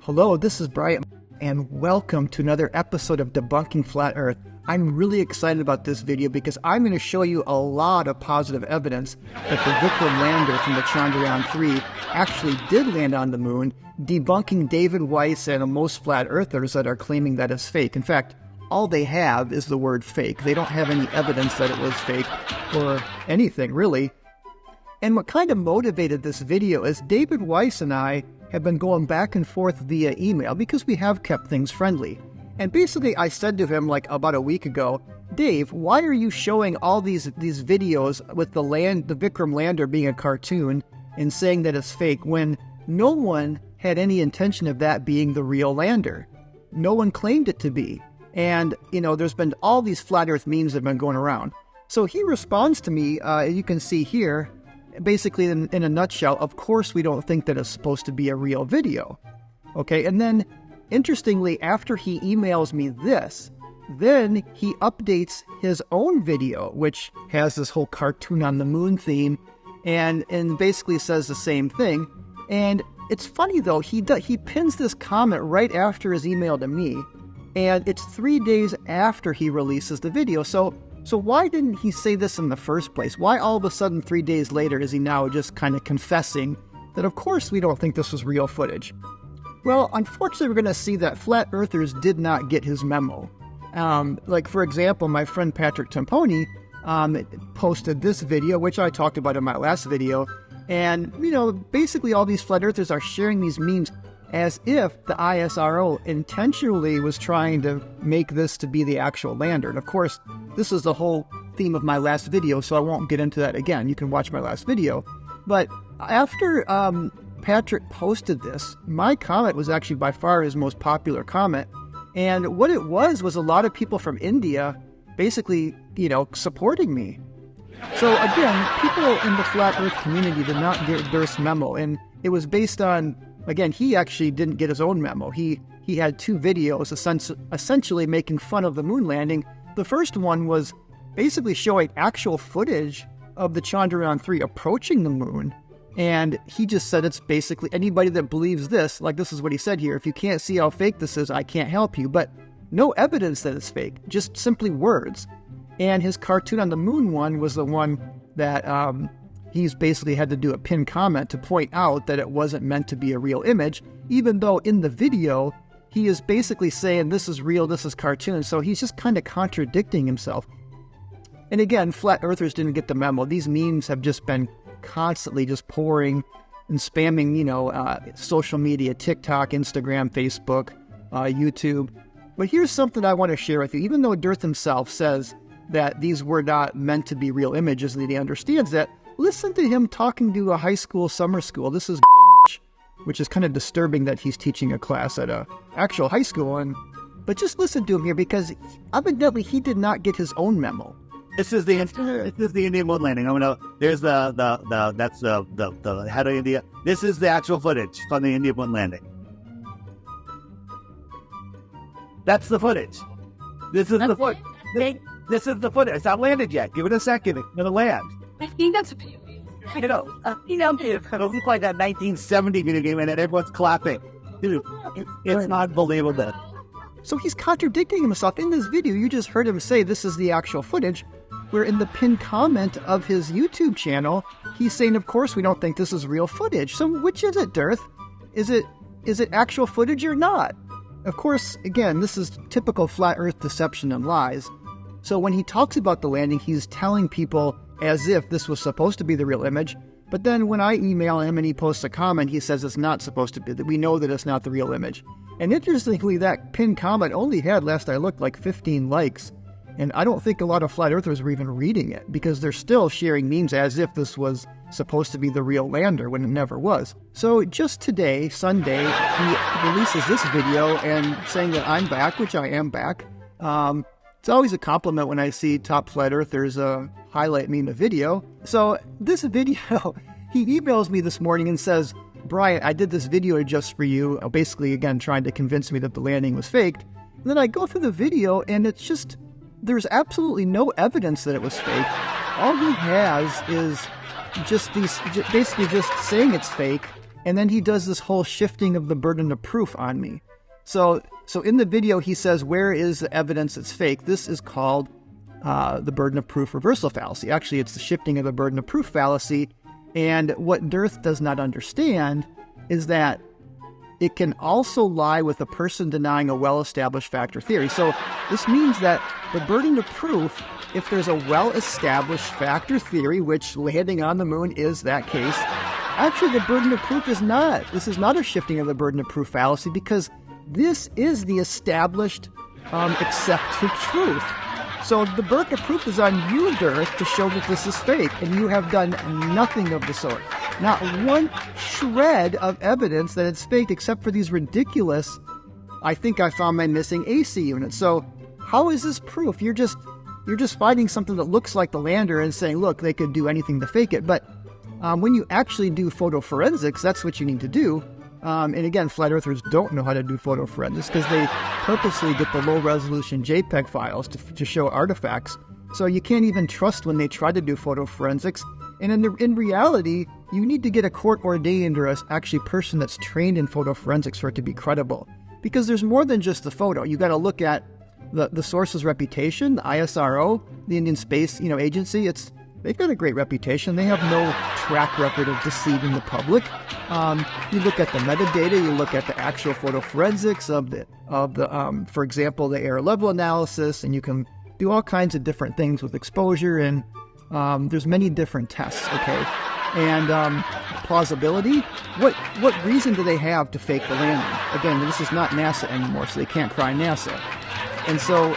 Hello, this is Brian, and welcome to another episode of Debunking Flat Earth. I'm really excited about this video because I'm going to show you a lot of positive evidence that the Vikram lander from the Chandrayaan-3 actually did land on the moon, debunking David Weiss and most flat earthers that are claiming that it's fake. In fact, all they have is the word fake. They don't have any evidence that it was fake or anything, really. And what kind of motivated this video is David Weiss and I have been going back and forth via email because we have kept things friendly. And basically I said to him like about a week ago, Dave, why are you showing all these videos with the Vikram lander being a cartoon and saying that it's fake when no one had any intention of that being the real lander? No one claimed it to be. And, you know, there's been all these flat earth memes that have been going around. So he responds to me, you can see here, basically in a nutshell, of course we don't think that it's supposed to be a real video. Okay, and then interestingly, after he emails me this, then he updates his own video, which has this whole cartoon on the moon theme, and basically says the same thing. And it's funny though, he pins this comment right after his email to me, and it's 3 days after he releases the video. So why didn't he say this in the first place? Why all of a sudden 3 days later is he now just kind of confessing that of course we don't think this was real footage? Well, unfortunately we're going to see that flat earthers did not get his memo. Like for example, my friend Patrick Tamponi posted this video, which I talked about in my last video. And, you know, basically all these flat earthers are sharing these memes as if the ISRO intentionally was trying to make this to be the actual lander. And of course, this is the whole theme of my last video, so I won't get into that again. You can watch my last video. But after Patrick posted this, my comment was actually by far his most popular comment. And what it was a lot of people from India basically, you know, supporting me. So again, people in the flat earth community did not get Dirth's memo. And it was based on, again, he actually didn't get his own memo. He had two videos essentially making fun of the moon landing. The first one was basically showing actual footage of the Chandrayaan-3 approaching the moon. And he just said it's basically anybody that believes this, like this is what he said here, if you can't see how fake this is, I can't help you. But no evidence that it's fake, just simply words. And his cartoon on the moon one was the one that he's basically had to do a pinned comment to point out that it wasn't meant to be a real image, even though in the video, he is basically saying this is real, this is cartoon. So he's just kind of contradicting himself. And again, flat earthers didn't get the memo. These memes have just been constantly just pouring and spamming, you know, social media, TikTok, Instagram, Facebook, YouTube. But here's something I want to share with you. Even though Dirth himself says that these were not meant to be real images and that he understands that, listen to him talking to a high school summer school. This is which is kind of disturbing that he's teaching a class at a actual high school. But just listen to him here because evidently he did not get his own memo. This is the Indian moon landing. There's that's the head of India. This is the actual footage from the Indian moon landing. That's the footage. This is the footage. This is the footage. It's not landed yet. Give it a second. It's gonna land. I think that's You know, it looks like that 1970 video game and everyone's clapping. Dude, it's not believable. So he's contradicting himself. In this video, you just heard him say this is the actual footage, where in the pinned comment of his YouTube channel, he's saying, of course, we don't think this is real footage. So which is it, Dirth? Is it actual footage or not? Of course, again, this is typical flat earth deception and lies. So when he talks about the landing, he's telling people as if this was supposed to be the real image. But then when I email him and he posts a comment, he says it's not supposed to be, that we know that it's not the real image. And interestingly, that pinned comment only had, last I looked, like 15 likes. And I don't think a lot of flat earthers were even reading it because they're still sharing memes as if this was supposed to be the real lander when it never was. So just today, Sunday, he releases this video and saying that I'm back, which I am back. It's always a compliment when I see top flat earthers highlight me in a video. So this video, he emails me this morning and says, Brian, I did this video just for you, basically, again, trying to convince me that the landing was faked. And then I go through the video and it's just, there's absolutely no evidence that it was fake. All he has is just basically just saying it's fake And then he does this whole shifting of the burden of proof on me. So in the video, he says, where is the evidence it's fake? This is called the burden of proof reversal fallacy. Actually, it's the shifting of the burden of proof fallacy. And what DITRH does not understand is that it can also lie with a person denying a well-established fact or theory. So this means that the burden of proof, if there's a well-established fact or theory, which landing on the moon is that case, actually the burden of proof is not. This is not a shifting of the burden of proof fallacy, because this is the established accepted truth. So the burden of proof is on you, DITRH, to show that this is fake, and you have done nothing of the sort. Not one shred of evidence that it's fake, except for these ridiculous, I think I found my missing AC unit. So how is this proof? You're just finding something that looks like the lander and saying, look, they could do anything to fake it. But when you actually do photo forensics, that's what you need to do. And again, flat earthers don't know how to do photo forensics because they purposely get the low-resolution JPEG files to show artifacts. So you can't even trust when they try to do photo forensics. And in reality, you need to get a court-ordained or actually person that's trained in photo forensics for it to be credible. Because there's more than just the photo. You got to look at the source's reputation, the ISRO, the Indian Space Agency. They've got a great reputation. They have no track record of deceiving the public. You look at the metadata, you look at the actual photo forensics of the for example, the error level analysis, and you can do all kinds of different things with exposure, and there's many different tests, okay? And plausibility, what reason do they have to fake the landing? Again, this is not NASA anymore, so they can't cry NASA. And so,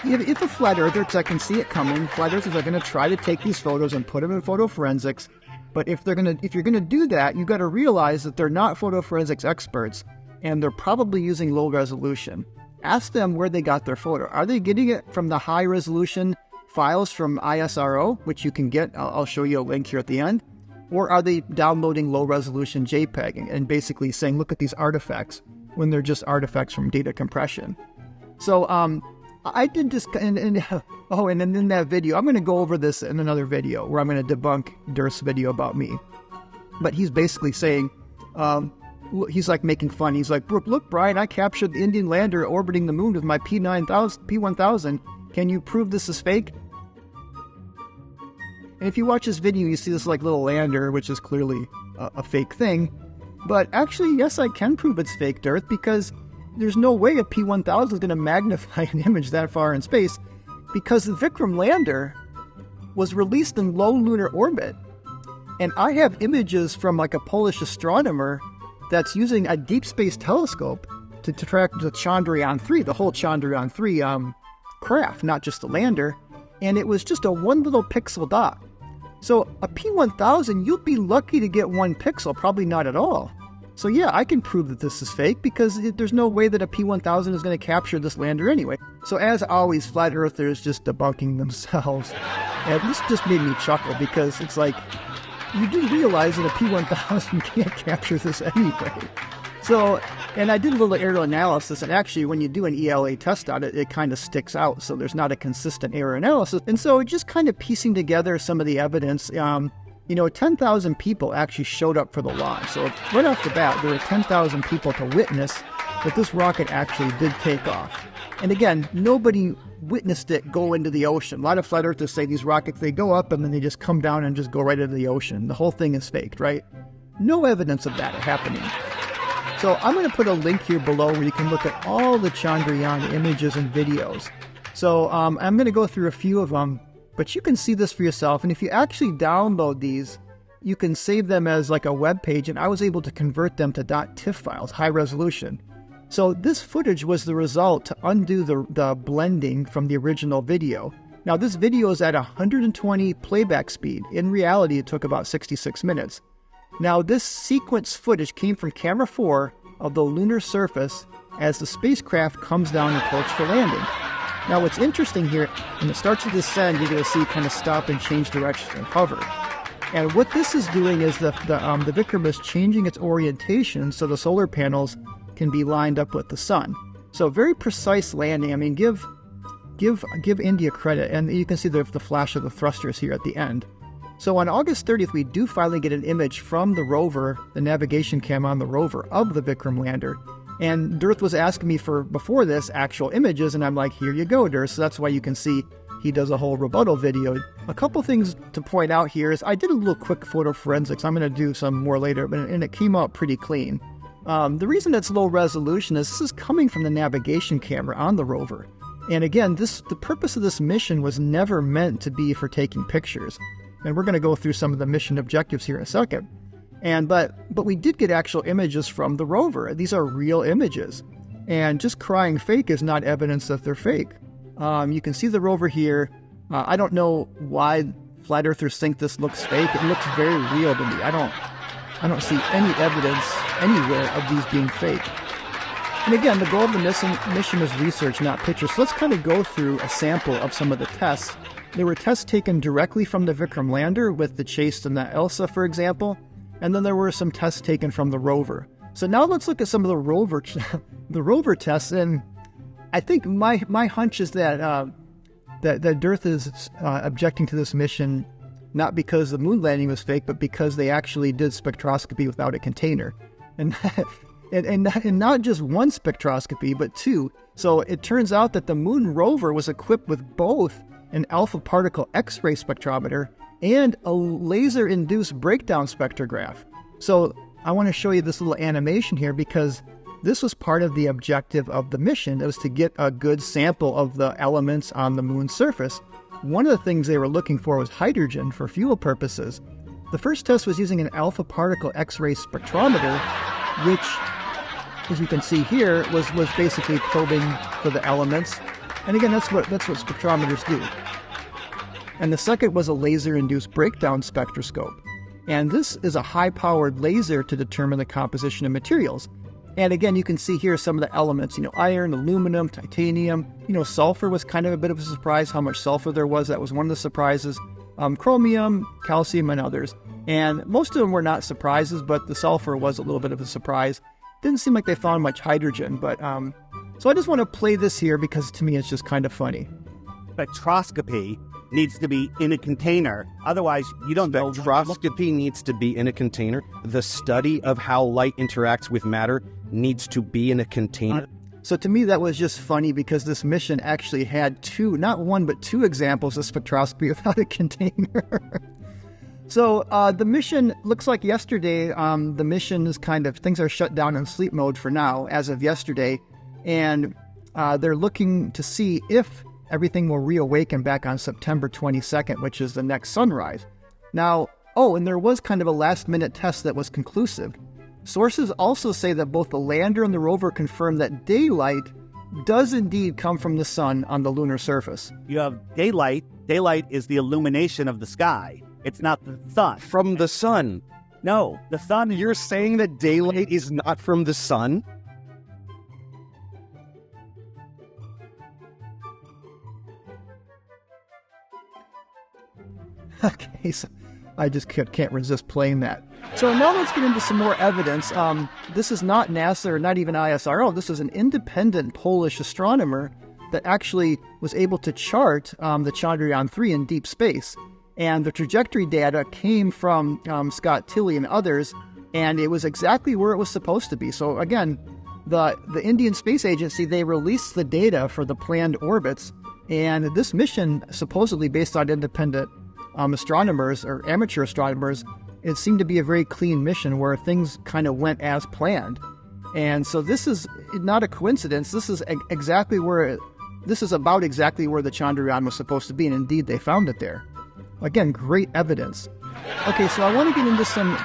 if a flat earther, because I can see it coming, flat earthers are going to try to take these photos and put them in photo forensics. But if you're going to do that, you've got to realize that they're not photo forensics experts, and they're probably using low resolution. Ask them where they got their photo. Are they getting it from the high resolution files from ISRO, which you can get? I'll show you a link here at the end. Or are they downloading low resolution JPEG and basically saying, look at these artifacts, when they're just artifacts from data compression? So I did just, and then in that video, I'm going to go over this in another video where I'm going to debunk DITRH's video about me. But he's basically saying, he's like making fun. He's like, look, Brian, I captured the Indian lander orbiting the moon with my P1000. Can you prove this is fake? And if you watch this video, you see this like little lander, which is clearly a fake thing. But actually, yes, I can prove it's fake, DITRH, because there's no way a P1000 is going to magnify an image that far in space, because the Vikram lander was released in low lunar orbit. And I have images from like a Polish astronomer that's using a deep space telescope to track the Chandrayaan-3, the whole Chandrayaan-3 craft, not just the lander. And it was just a one little pixel dot. So a P1000, you'll be lucky to get one pixel, probably not at all. So yeah, I can prove that this is fake, because there's no way that a P1000 is going to capture this lander anyway. So as always, flat earthers just debunking themselves. And this just made me chuckle, because it's like, you do realize that a P1000 can't capture this anyway. So, and I did a little error analysis, and actually when you do an ELA test on it, it kind of sticks out. So there's not a consistent error analysis. And so just kind of piecing together some of the evidence, 10,000 people actually showed up for the launch. So right off the bat, there were 10,000 people to witness that this rocket actually did take off. And again, nobody witnessed it go into the ocean. A lot of flat earthers say these rockets, they go up and then they just come down and just go right into the ocean. The whole thing is faked, right? No evidence of that happening. So I'm going to put a link here below where you can look at all the Chandrayaan images and videos. So I'm going to go through a few of them, but you can see this for yourself. And if you actually download these, you can save them as like a web page, and I was able to convert them to .tiff files, high resolution. So this footage was the result to undo the blending from the original video. Now this video is at 120 playback speed. In reality, it took about 66 minutes. Now this sequence footage came from camera 4 of the lunar surface as the spacecraft comes down and approach for landing. Now what's interesting here, when it starts to descend, you're going to see it kind of stop and change direction and hover. And what this is doing is the Vikram is changing its orientation so the solar panels can be lined up with the sun. So very precise landing. I mean, give India credit, and you can see the flash of the thrusters here at the end. So on August 30th, we do finally get an image from the rover, the navigation cam on the rover, of the Vikram lander. And DITRH was asking me for, before this, actual images, and I'm like, here you go, DITRH. So that's why you can see he does a whole rebuttal video. A couple things to point out here is I did a little quick photo forensics. I'm going to do some more later, and it came out pretty clean. The reason it's low resolution is this is coming from the navigation camera on the rover. And again, the purpose of this mission was never meant to be for taking pictures. And we're going to go through some of the mission objectives here in a second. But we did get actual images from the rover. These are real images. And just crying fake is not evidence that they're fake. You can see the rover here. I don't know why flat earthers think this looks fake. It looks very real to me. I don't see any evidence anywhere of these being fake. And again, the goal of the mission is research, not pictures. So let's kind of go through a sample of some of the tests. There were tests taken directly from the Vikram lander with the Chase and the ELSA, for example. And then there were some tests taken from the rover. So now let's look at some of the rover tests. And I think my hunch is that that DITRH is objecting to this mission not because the moon landing was fake, but because they actually did spectroscopy without a container. And not just one spectroscopy, but two. So it turns out that the moon rover was equipped with both an alpha particle X-ray spectrometer and a laser-induced breakdown spectrograph. So I want to show you this little animation here because this was part of the objective of the mission. It was to get a good sample of the elements on the moon's surface. One of the things they were looking for was hydrogen for fuel purposes. The first test was using an alpha particle X-ray spectrometer, which, as you can see here, was basically probing for the elements. And again, that's what spectrometers do. And the second was a laser-induced breakdown spectroscope. And this is a high-powered laser to determine the composition of materials. And again, you can see here some of the elements, iron, aluminum, titanium. Sulfur was kind of a bit of a surprise, how much sulfur there was. That was one of the surprises. Chromium, calcium, and others. And most of them were not surprises, but the sulfur was a little bit of a surprise. Didn't seem like they found much hydrogen, but so I just want to play this here because to me it's just kind of funny. Spectroscopy needs to be in a container. Otherwise, you don't know. Spectroscopy needs to be in a container. The study of how light interacts with matter needs to be in a container. So to me, that was just funny because this mission actually had not one, but two examples of spectroscopy without a container. So the mission looks like yesterday, the mission is things are shut down in sleep mode for now, as of yesterday. And they're looking to see if everything will reawaken back on September 22nd, which is the next sunrise. Now, and there was kind of a last-minute test that was conclusive. Sources also say that both the lander and the rover confirm that daylight does indeed come from the sun on the lunar surface. You have daylight. Daylight is the illumination of the sky. It's not the sun. From the sun? No, the sun. You're saying that daylight is not from the sun? Okay, so I just can't resist playing that. So now let's get into some more evidence. This is not NASA or not even ISRO. This is an independent Polish astronomer that actually was able to chart the Chandrayaan-3 in deep space. And the trajectory data came from Scott Tilley and others, and it was exactly where it was supposed to be. So again, the Indian Space Agency, they released the data for the planned orbits, and this mission, supposedly based on independent astronomers or amateur astronomers, it seemed to be a very clean mission where things kind of went as planned. And so this is not a coincidence. This is about exactly where the Chandrayaan was supposed to be, and indeed they found it there. Again, great evidence. Okay, so I want to get into some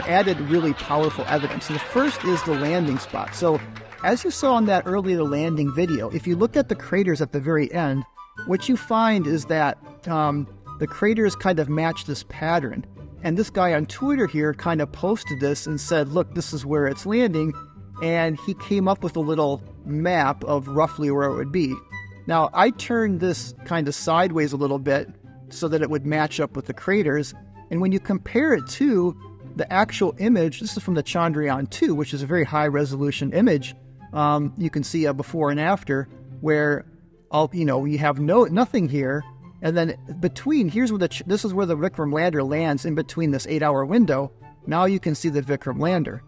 added really powerful evidence. And the first is the landing spot. So as you saw in that earlier landing video, if you look at the craters at the very end, what you find is that the craters kind of match this pattern. And this guy on Twitter here kind of posted this and said, look, this is where it's landing. And he came up with a little map of roughly where it would be. Now, I turned this kind of sideways a little bit so that it would match up with the craters. And when you compare it to the actual image, this is from the Chandrayaan-2, which is a very high-resolution image. You can see a before and after where, you have nothing here. And then between, here's where this is where the Vikram lander lands in between this 8-hour window. Now you can see the Vikram lander.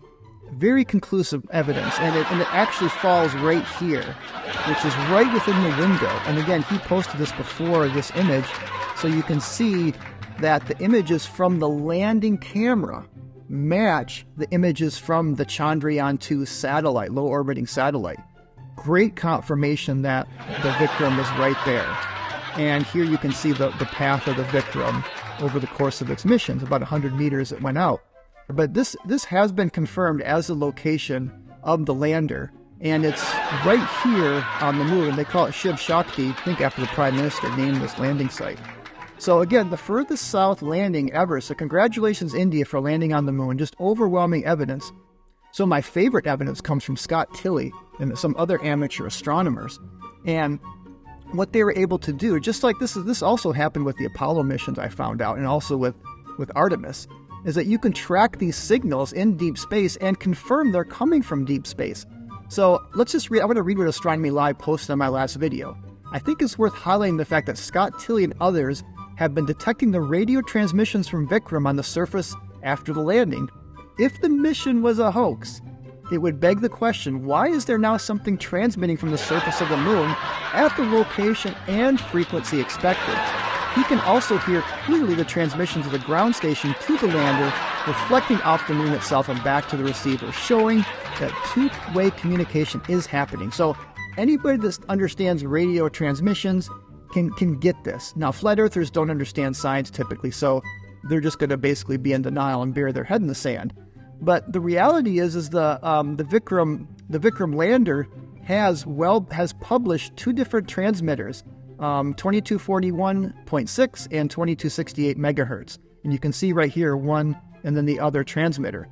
Very conclusive evidence, and it actually falls right here, which is right within the window. And again, he posted this before this image, so you can see that the images from the landing camera match the images from the Chandrayaan-2 satellite, low-orbiting satellite. Great confirmation that the Vikram is right there. And here you can see the path of the Vikram over the course of its missions, about 100 meters it went out. But this has been confirmed as the location of the lander, and it's right here on the moon. They call it Shiv Shakti, I think after the Prime Minister named this landing site. So again, the furthest south landing ever. So congratulations, India, for landing on the moon. Just overwhelming evidence. So my favorite evidence comes from Scott Tilley and some other amateur astronomers. And what they were able to do, just like this also happened with the Apollo missions, I found out, and also with Artemis, is that you can track these signals in deep space and confirm they're coming from deep space. So let's just read. I'm going to read what Astronomy Live posted on my last video. I think it's worth highlighting the fact that Scott Tilley and others have been detecting the radio transmissions from Vikram on the surface after the landing. If the mission was a hoax, it would beg the question, why is there now something transmitting from the surface of the moon at the location and frequency expected? He can also hear clearly the transmissions of the ground station to the lander, reflecting off the moon itself and back to the receiver, showing that two-way communication is happening. So anybody that understands radio transmissions can get this. Now, flat earthers don't understand science typically, so they're just going to basically be in denial and bury their head in the sand. But the reality is the Vikram lander has published two different transmitters, 2241.6 and 2268 megahertz. And you can see right here one and then the other transmitter.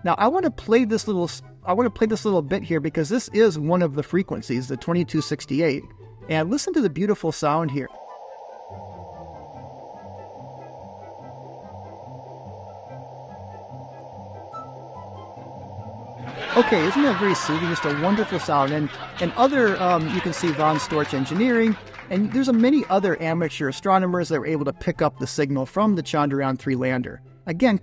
Now I want to play this little bit here because this is one of the frequencies, the 2268. And listen to the beautiful sound here. Okay, isn't that very soothing? Just a wonderful sound. And other, you can see Von Storch Engineering, and there's many other amateur astronomers that were able to pick up the signal from the Chandrayaan-3 lander. Again,